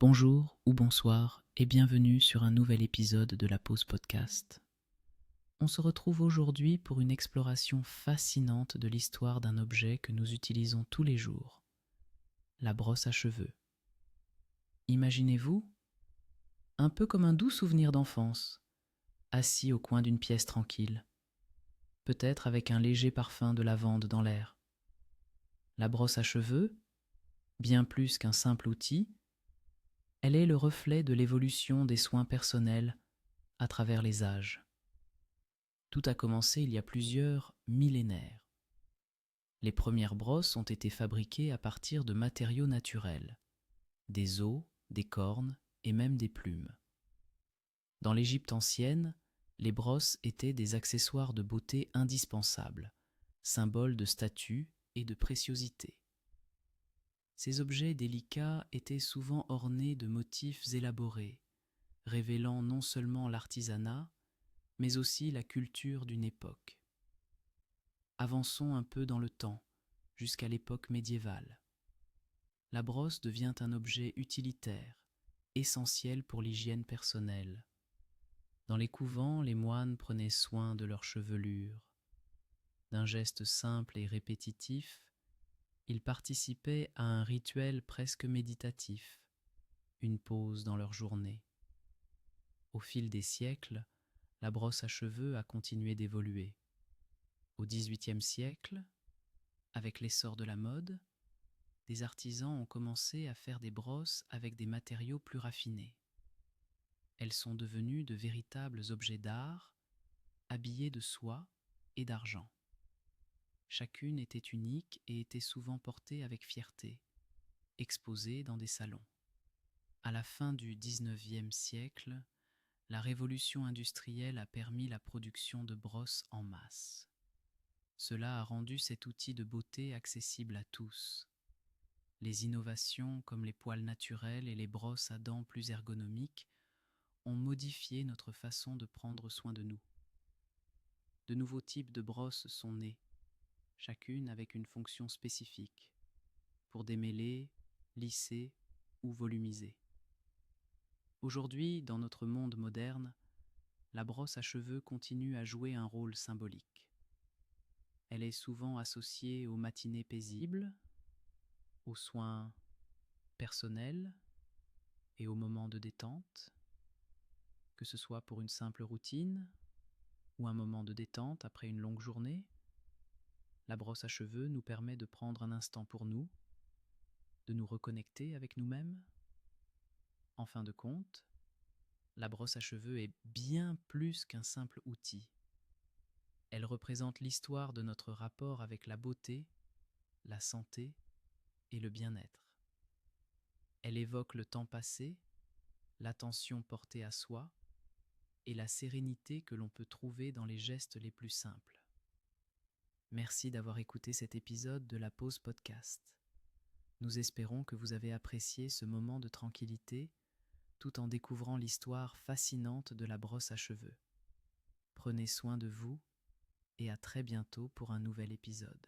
Bonjour ou bonsoir et bienvenue sur un nouvel épisode de la Pause Podcast. On se retrouve aujourd'hui pour une exploration fascinante de l'histoire d'un objet que nous utilisons tous les jours, la brosse à cheveux. Imaginez-vous, un peu comme un doux souvenir d'enfance, assis au coin d'une pièce tranquille, peut-être avec un léger parfum de lavande dans l'air. La brosse à cheveux, bien plus qu'un simple outil, elle est le reflet de l'évolution des soins personnels à travers les âges. Tout a commencé il y a plusieurs millénaires. Les premières brosses ont été fabriquées à partir de matériaux naturels, des os, des cornes et même des plumes. Dans l'Égypte ancienne, les brosses étaient des accessoires de beauté indispensables, symboles de statut et de préciosité. Ces objets délicats étaient souvent ornés de motifs élaborés, révélant non seulement l'artisanat, mais aussi la culture d'une époque. Avançons un peu dans le temps, jusqu'à l'époque médiévale. La brosse devient un objet utilitaire, essentiel pour l'hygiène personnelle. Dans les couvents, les moines prenaient soin de leur chevelure. D'un geste simple et répétitif, ils participaient à un rituel presque méditatif, une pause dans leur journée. Au fil des siècles, la brosse à cheveux a continué d'évoluer. Au XVIIIe siècle, avec l'essor de la mode, des artisans ont commencé à faire des brosses avec des matériaux plus raffinés. Elles sont devenues de véritables objets d'art, habillés de soie et d'argent. Chacune était unique et était souvent portée avec fierté, exposée dans des salons. À la fin du XIXe siècle, la révolution industrielle a permis la production de brosses en masse. Cela a rendu cet outil de beauté accessible à tous. Les innovations comme les poils naturels et les brosses à dents plus ergonomiques ont modifié notre façon de prendre soin de nous. De nouveaux types de brosses sont nés, chacune avec une fonction spécifique, pour démêler, lisser ou volumiser. Aujourd'hui, dans notre monde moderne, la brosse à cheveux continue à jouer un rôle symbolique. Elle est souvent associée aux matinées paisibles, aux soins personnels et aux moments de détente, que ce soit pour une simple routine ou un moment de détente après une longue journée. La brosse à cheveux nous permet de prendre un instant pour nous, de nous reconnecter avec nous-mêmes. En fin de compte, la brosse à cheveux est bien plus qu'un simple outil. Elle représente l'histoire de notre rapport avec la beauté, la santé et le bien-être. Elle évoque le temps passé, l'attention portée à soi et la sérénité que l'on peut trouver dans les gestes les plus simples. Merci d'avoir écouté cet épisode de la Pause Podcast. Nous espérons que vous avez apprécié ce moment de tranquillité tout en découvrant l'histoire fascinante de la brosse à cheveux. Prenez soin de vous et à très bientôt pour un nouvel épisode.